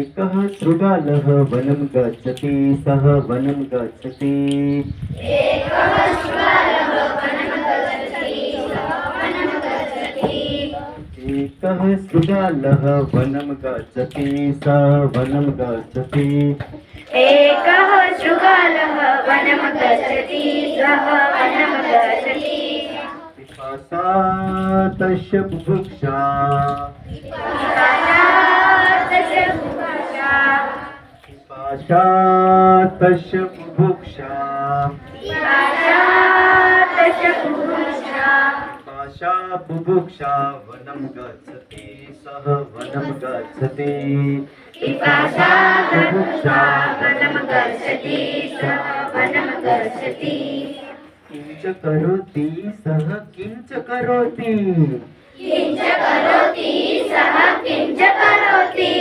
एकः शृगालः वनं गच्छति सः वनं गच्छति एकः शृगालः वनं गच्छति सः वनं गच्छति एकः शृगालः वनं गच्छति सः वनं गच्छति पिपासा तस्य बुभुक्षा पिपासा तस्य बुभुक्षा पिपासा बुभुक्षा वनं गच्छति सः वनं गच्छति पिपासा बुभुक्षा वनं गच्छति सः वनं गच्छति किंच करोति सः किंच करोति किंच करोति सः किंच करोति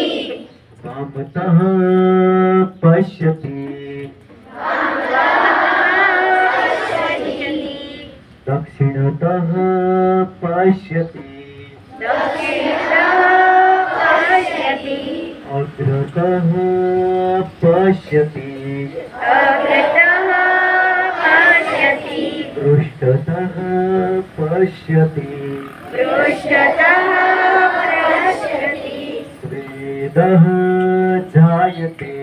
वामतः पश्यति दक्षिणतः पश्यति अग्रतः पश्यति पृष्ठतः पश्यति स्वेदः जायते